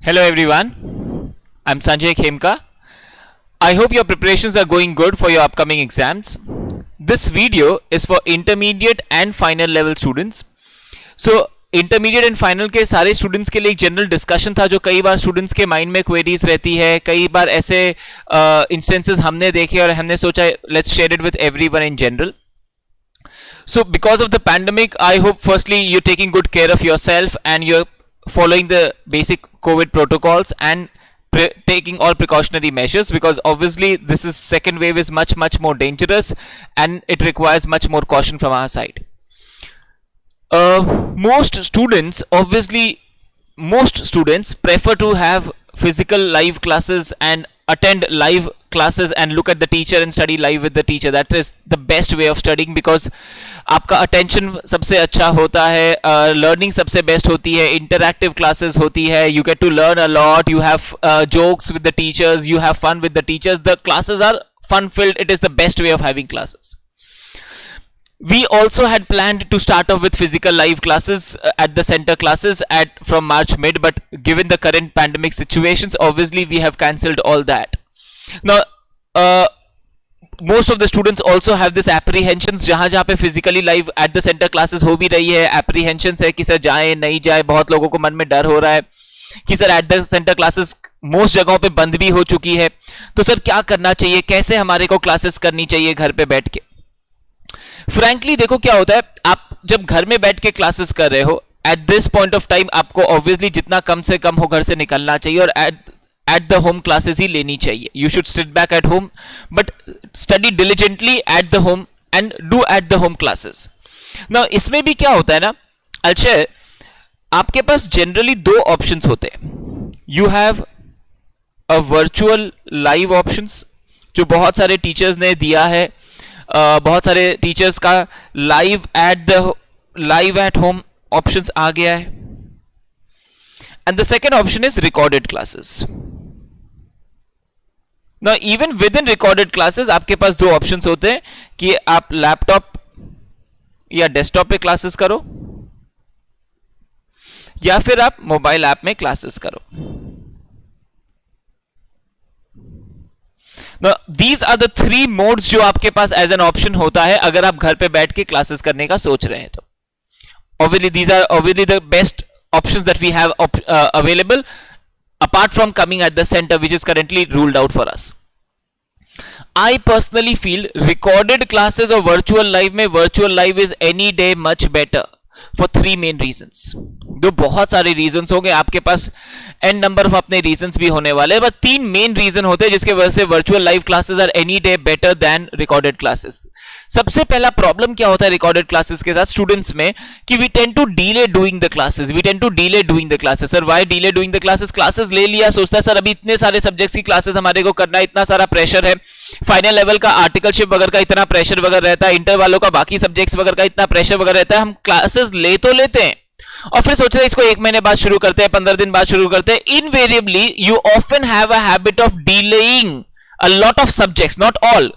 Hello everyone, I'm Sanjay Khemka. I hope your preparations are going good for your upcoming exams. This video is for intermediate and final level students. So intermediate and final के सारे students के लिए एक general discussion था जो कई बार students के mind में क्वेरीज रहती है. कई बार ऐसे इंस्टेंसेस हमने देखे और हमने सोचा let's share it with everyone in general. So because of the pandemic, I hope firstly you're taking good care of yourself and you're following the basic COVID protocols and taking all precautionary measures, because obviously this is second wave is much more dangerous and it requires much more caution from our side. Most students prefer to have physical live classes and attend live classes and look at the teacher and study live with the teacher. That is the best way of studying because आपका attention सबसे अच्छा होता है, learning सबसे best होती है, interactive classes होती है, you get to learn a lot, you have jokes with the teachers, you have fun with the teachers, the classes are fun filled. It is the best way of having classes. We also had planned to start off with physical live classes at the center classes from March mid, but given the current pandemic situations, obviously we have cancelled all that. Now, most of the students also have this apprehensions. जहाँ पे physically live at the center classes हो भी रही है, apprehensions है कि sir जाए नहीं जाए. बहुत लोगों को मन में डर हो रहा है कि sir at the center classes most जगहों पे बंद भी हो चुकी है, तो सर क्या करना चाहिए, कैसे हमारे को क्लासेस करनी चाहिए घर पे बैठ के. फ्रैंकली देखो क्या होता है, आप जब घर में बैठ के क्लासेस कर रहे हो at this point of time आपको ऑब्वियसली जितना कम से कम हो घर से निकलना चाहिए और एट द होम क्लासेस ही लेनी चाहिए. You should sit back at home but study diligently at the home and do at the home classes. Now इसमें भी क्या होता है ना, अच्छा आपके पास जनरली दो ऑप्शंस होते हैं. You have a virtual live options जो बहुत सारे टीचर्स ने दिया है. बहुत सारे टीचर्स का लाइव एट होम ऑप्शंस आ गया है. And the second option is recorded classes. Now even with in recorded classes आपके पास दो ऑप्शंस होते हैं कि आप लैपटॉप या डेस्कटॉप पे क्लासेस करो या फिर आप मोबाइल ऐप में क्लासेस करो. Now, these are the three modes जो आपके पास एज एन ऑप्शन होता है अगर आप घर पे बैठ के क्लासेस करने का सोच रहे हैं. तो obviously these are obviously the best options that we have available apart from coming at the center which is currently ruled out for us. I personally feel recorded classes or virtual live में virtual live is any day much better for three main reasons. दो बहुत सारे reasons होंगे आपके पास, N number of अपने reasons भी होने वाले हैं, बट तीन मेन रीजन होते हैं जिसके वजह से virtual live classes are any day better than recorded classes. सबसे पहला प्रॉब्लम क्या होता है रिकॉर्डेड क्लासेस के साथ स्टूडेंट्स में कि we tend to delay doing the classes. Sir why delay doing the classes ले लिया, सोचता है सर अभी इतने सारे सब्जेक्ट्स की क्लासेस हमारे को करना है, इतना सारा प्रेशर है, फाइनल लेवल का आर्टिकलशिप वगैरह का इतना प्रेशर वगैरह रहता है, इंटर वालों का बाकी सब्जेक्ट्स वगैरह का इतना प्रेशर वगैरह रहता है, हम क्लासेस ले तो लेते हैं और फिर सोच रहे हैं इसको एक महीने बाद शुरू करते हैं, 15 दिन बाद शुरू करते हैं. Invariably you often have a habit of delaying a lot of subjects, not all.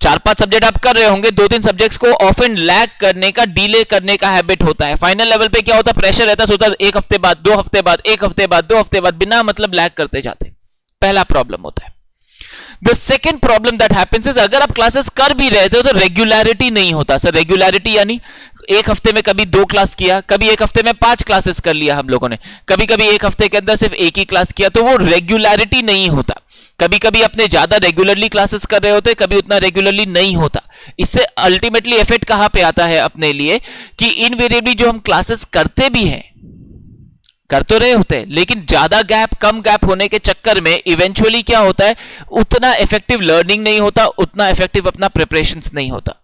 4-5 subject आप कर रहे होंगे, 2-3 सब्जेक्ट्स को ऑफन लैग करने का, डिले करने का हैबिट होता है. फाइनल लेवल पे क्या होता है, प्रेशर रहता है, सोचता है एक हफ्ते बाद, 2 हफ्ते बाद, 1 हफ्ते बाद, 2 हफ्ते बाद, बिना मतलब लैग करते जाते. पहला प्रॉब्लम होता है. The second problem that happens is अगर आप क्लासेस कर भी रहे थे तो रेगुलरिटी नहीं होता. सर रेगुलरिटी यानी एक हफ्ते में कभी 2 क्लास किया, कभी एक हफ्ते में 5 क्लासेस कर लिया हम लोगों ने, कभी कभी एक हफ्ते के अंदर सिर्फ एक ही क्लास किया, तो वो रेगुलरिटी नहीं होता. कभी कभी अपने ज्यादा रेगुलरली क्लासेस कर रहे होते, कभी उतना रेगुलरली नहीं होता. इससे अल्टीमेटली इफेक्ट कहां पे आता है अपने लिए कि इनवेरिएबली जो हम क्लासेस करते भी हैं, कर तो रहे होते हैं, लेकिन ज्यादा गैप, कम गैप होने के चक्कर में इवेंचुअली क्या होता है, उतना इफेक्टिव लर्निंग नहीं होता, उतना इफेक्टिव अपना प्रिपरेशंस नहीं होता.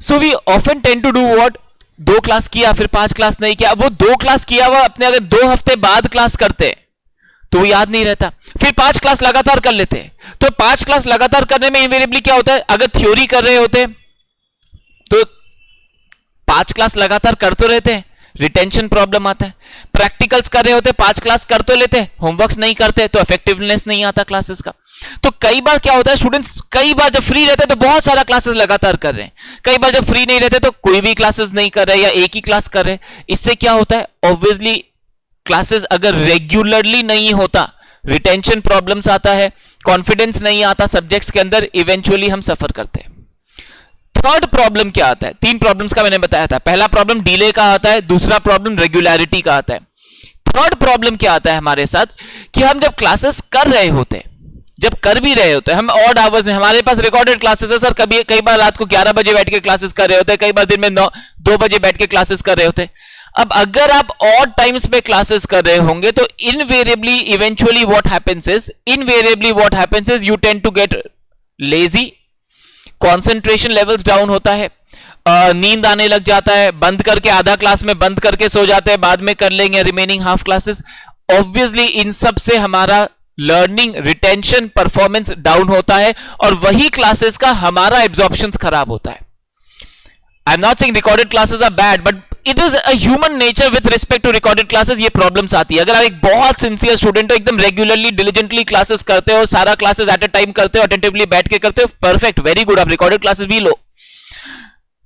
So we often tend to do what, 2 class किया फिर 5 क्लास नहीं किया. वो 2 क्लास किया हुआ अपने अगर 2 हफ्ते बाद क्लास करते तो वो याद नहीं रहता, फिर 5 क्लास लगातार कर लेते. तो 5 क्लास लगातार करने में इनवेरिएबली क्या होता है, अगर थ्योरी कर रहे होते तो 5 क्लास लगातार कर तो रहते हैं, रिटेंशन प्रॉब्लम आता है. प्रैक्टिकल्स कर रहे होते, 5 क्लास कर तो लेते, होमवर्क्स नहीं करते तो इफेक्टिवनेस नहीं आता क्लासेस का. तो कई बार क्या होता है, स्टूडेंट्स कई बार जब फ्री रहते हैं तो बहुत सारा क्लासेस लगातार कर रहे हैं, कई बार जब फ्री नहीं रहते तो कोई भी क्लासेस नहीं कर रहे या एक ही क्लास कर रहे. इससे क्या होता है, ऑब्वियसली क्लासेस अगर रेगुलरली नहीं होता, रिटेंशन प्रॉब्लम्स आता है, कॉन्फिडेंस नहीं आता सब्जेक्ट्स के अंदर, इवेंचुअली हम सफर करते हैं। थर्ड प्रॉब्लम क्या आता है? 3 प्रॉब्लम्स का मैंने बताया था। पहला प्रॉब्लम डिले का आता है, दूसरा प्रॉब्लम रेगुलरिटी का आता है। थर्ड प्रॉब्लम क्या आता है हमारे साथ कि हम जब क्लासेस कर रहे होते हैं, जब कर भी रहे होते हैं, हम ऑड आवर्स में, हमारे पास रिकॉर्डेड क्लासेस है सर, कई बार रात को 11 बजे बैठ के क्लासेस कर रहे होते हैं, कई बार दिन में 2 बजे बैठ के क्लासेस कर रहे होते हैं। अब अगर आप ऑड टाइम्स पे क्लासेस कर रहे होंगे तो invariably eventually what happens is you tend to get lazy, concentration levels down होता है, नींद आने लग जाता है, बंद करके आधा क्लास में बंद करके सो जाते हैं, बाद में कर लेंगे रिमेनिंग हाफ क्लासेस। ऑब्वियसली इन सब से हमारा लर्निंग, रिटेंशन, परफॉर्मेंस डाउन होता है और वही क्लासेस का हमारा एब्जॉर्प्शन खराब होता है। I am not saying recorded classes are bad, but it is a human nature with respect to recorded classes, ये प्रॉब्लम्स आती है। अगर आप एक बहुत सिंसियर स्टूडेंट हो, एकदम रेगुलरली डिलिजेंटली क्लासेस करते हो, सारा क्लासेस एट अ टाइम करते हो, अटेंटिवली बैठ के करते हो, परफेक्ट, वेरी गुड, आप रिकॉर्डेड क्लासेस भी लो।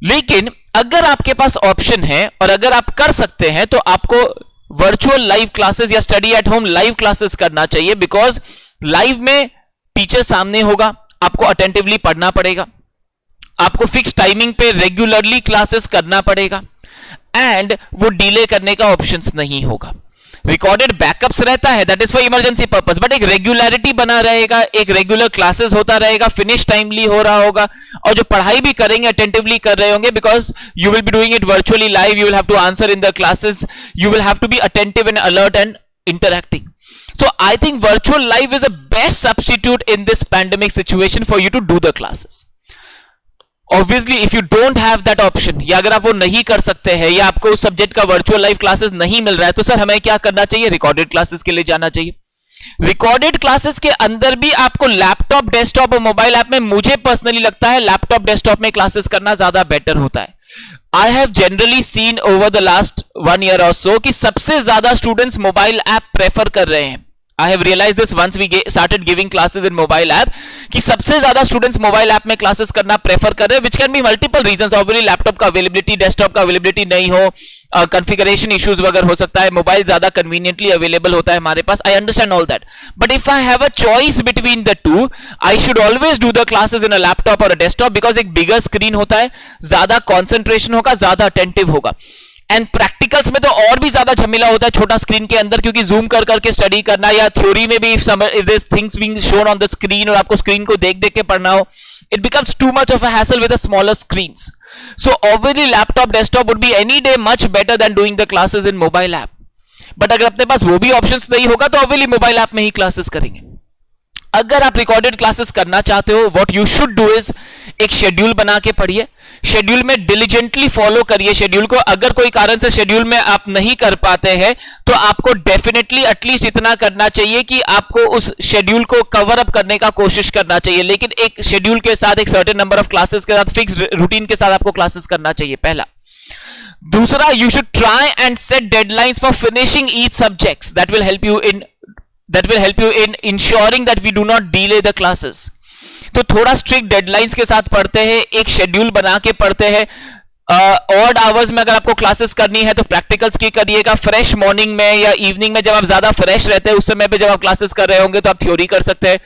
लेकिन अगर आपके पास ऑप्शन है और अगर आप कर सकते हैं तो आपको वर्चुअल लाइव क्लासेस या study at home live classes करना चाहिए, बिकॉज लाइव में टीचर सामने होगा, आपको अटेंटिवली पढ़ना पड़ेगा, आपको फिक्स टाइमिंग पे रेगुलरली क्लासेस करना पड़ेगा एंड वो डिले करने का ऑप्शंस नहीं होगा। रिकॉर्डेड बैकअप्स रहता है, that is for emergency purpose, but एक रेगुलरिटी बना रहेगा, एक रेगुलर क्लासेस होता रहेगा, फिनिश टाइमली हो रहा होगा, और जो पढ़ाई भी करेंगे अटेंटिवली कर रहे होंगे, because you will be doing it virtually live, you will have to answer in the classes, you will have to be attentive and alert and interacting. So I think virtual live is the best substitute in this pandemic situation for you to do the classes. Obviously if you don't have that option, या अगर आप वो नहीं कर सकते हैं या आपको उस सब्जेक्ट का वर्चुअल लाइव क्लासेस नहीं मिल रहा है, तो सर हमें क्या करना चाहिए? रिकॉर्डेड क्लासेस के लिए जाना चाहिए। रिकॉर्डेड क्लासेस के अंदर भी आपको लैपटॉप, डेस्कटॉप और मोबाइल ऐप में, मुझे पर्सनली लगता है लैपटॉप, डेस्कटॉप में क्लासेस करना ज्यादा बेटर होता है। I have generally seen over the last 1 year or so कि सबसे ज्यादा स्टूडेंट्स मोबाइल ऐप प्रेफर कर रहे हैं। I have realized this once we started giving classes in mobile app कि सबसे ज्यादा स्टूडेंट्स मोबाइल ऐप में क्लासेस करना प्रेफर कर रहे हैं, which can be multiple reasons। Obviously laptop का अवेलेबिलिटी, डेस्कटॉप का अवेलेबिलिटी नहीं हो, कॉन्फ़िगरेशन इश्यूज वगैरह हो सकता है, मोबाइल ज्यादा कन्वीनियंटली अवेलेबल होता है हमारे पास। I understand all that, but if I have a choice between the two, I should always do the classes in a laptop or a desktop, because एक बिगर screen होता है, ज्यादा कॉन्सेंट्रेशन होगा, ज्यादा अटेंटिव होगा, एंड प्रैक्टिकल्स में तो और भी ज्यादा झमेला होता है छोटा स्क्रीन के अंदर, क्योंकि जूम कर करके स्टडी करना, या थ्योरी में भी if this things being shown on the screen और आपको स्क्रीन को देख देख के पढ़ना हो, it becomes too much of a hassle with the smaller screens. So obviously laptop, desktop would be any day much better than doing the classes in mobile app. But अगर अपने पास वो भी ऑप्शंस नहीं होगा तो obviously मोबाइल ऐप में ही classes करेंगे। अगर आप रिकॉर्डेड क्लासेस करना चाहते हो, what you should do is एक शेड्यूल बना के पढ़िए, शेड्यूल में डिलीजेंटली फॉलो करिए शेड्यूल को। अगर कोई कारण से शेड्यूल में आप नहीं कर पाते हैं तो आपको डेफिनेटली एटलीस्ट इतना करना चाहिए कि आपको उस शेड्यूल को कवर अप करने का कोशिश करना चाहिए, लेकिन एक शेड्यूल के साथ, एक सर्टेन नंबर ऑफ क्लासेस के साथ, फिक्स रूटीन के साथ आपको क्लासेस करना चाहिए, पहला। दूसरा, you should try and set deadlines for finishing each subjects, that will help you in ensuring that we do not delay the classes. तो थोड़ा स्ट्रिक्ट डेडलाइंस के साथ पढ़ते हैं, एक शेड्यूल बना के पढ़ते हैं। ऑड आवर्स में अगर आपको क्लासेस करनी है तो प्रैक्टिकल्स की करिएगा, फ्रेश मॉर्निंग में या इवनिंग में जब आप ज्यादा फ्रेश रहते हैं उस समय पे जब आप क्लासेस कर रहे होंगे तो आप थ्योरी कर सकते हैं।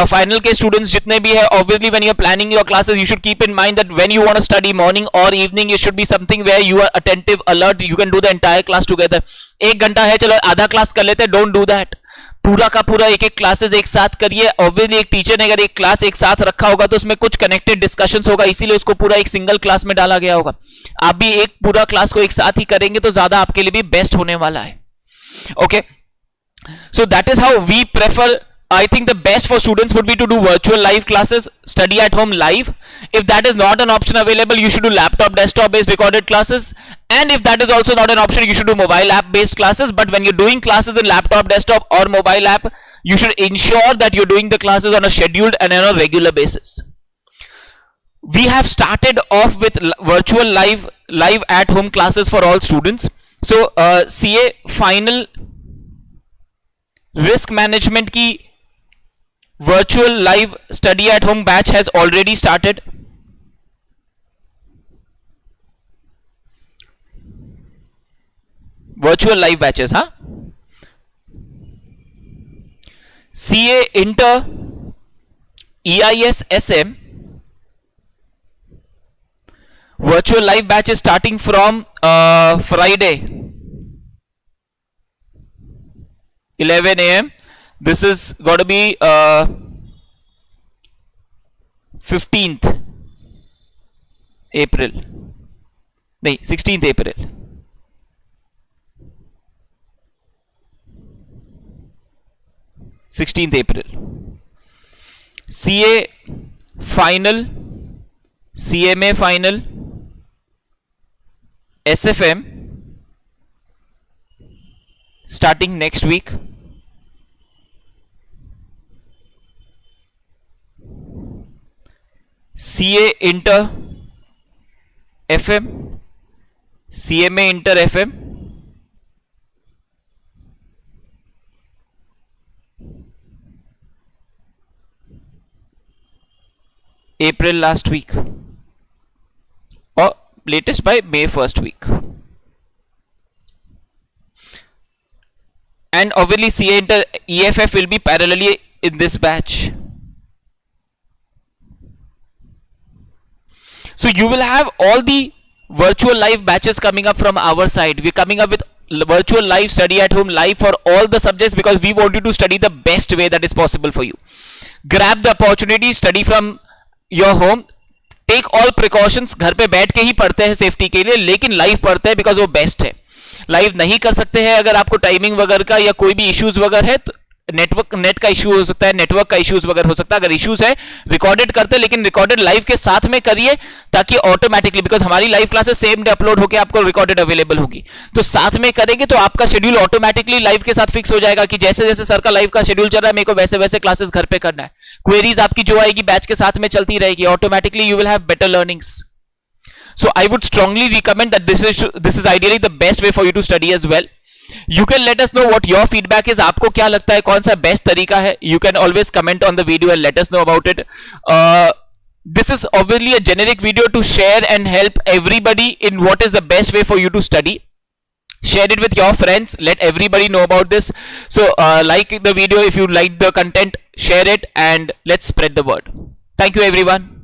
फाइनल के स्टूडेंट्स जितने भी है, obviously when you are planning your classes you should keep in mind that when you want to study morning और evening, it should be something where you are attentive, alert, you can do the entire class together. 1 घंटा है, चलो आधा class कर लेते हैं, don't do that. पूरा का पूरा एक एक क्लासेस एक साथ करिए। ऑब्वियसली एक टीचर ने अगर एक क्लास एक साथ रखा होगा तो उसमें कुछ कनेक्टेड डिस्कशंस होगा, इसीलिए उसको पूरा एक सिंगल क्लास में डाला गया होगा। आप भी एक पूरा क्लास को एक साथ ही करेंगे तो ज्यादा आपके लिए भी बेस्ट होने वाला है। Okay, so that is how we prefer. I think the best for students would be to do virtual live classes, study at home live. If that is not an option available, you should do laptop, desktop based recorded classes. And if that is also not an option, you should do mobile app based classes. But when you're doing classes in laptop, desktop or mobile app, you should ensure that you're doing the classes on a scheduled and on a regular basis. We have started off with virtual live at home classes for all students. So CA final risk management की virtual live study at home batch has already started. Virtual live batches, huh? CA Inter EIS SM virtual live batch is starting from Friday 11 a.m. This is going to be 15th April, नहीं 16th April. CA final, CMA final, SFM starting next week. CA Inter FM, CMA Inter FM, April last week or latest by May first week. And obviously CA Inter EFF will be parallelly in this batch. So you will have all the virtual live batches coming up from our side. We're coming up with virtual live study at home live for all the subjects because we want you to study the best way that is possible for you. Grab the opportunity, study from your home. Take all precautions. घर पे बैठ के ही पढ़ते हैं safety के लिए, लेकिन live पढ़ते हैं बिकॉज वो बेस्ट है. लाइव नहीं कर सकते हैं अगर आपको टाइमिंग वगैरह का या कोई भी इश्यूज वगैरह है तो नेट का इशू हो सकता है, नेटवर्क का इश्यूज वगैरह हो सकता है. अगर इश्यूज है रिकॉर्डेड करते, लेकिन रिकॉर्डेड लाइव के साथ में करिए ताकि ऑटोमेटिकली, बिकॉज हमारी live classes same day upload होकर आपको रिकॉर्डेड अवेलेबल होगी, तो साथ में करेंगे तो आपका शेड्यूल ऑटोमेटिकली लाइव के साथ फिक्स हो जाएगा कि जैसे जैसे सर का लाइव का शेड्यूल चल रहा है मेरे को वैसे वैसे क्लासेस घर पे करना है. क्वेरीज आपकी जो आएगी बैच के साथ में चलती रहेगी, automatically you will have better learnings. So I would strongly recommend that this is ideally the best way for you to study as well. You can let us know what your feedback is. आपको क्या लगता है कौन सा best तरीका है? You can always comment on the video and let us know about it. This is obviously a generic video to share and help everybody in what is the best way for you to study. Share it with your friends. Let everybody know about this. So like the video if you like the content, share it and let's spread the word. Thank you everyone.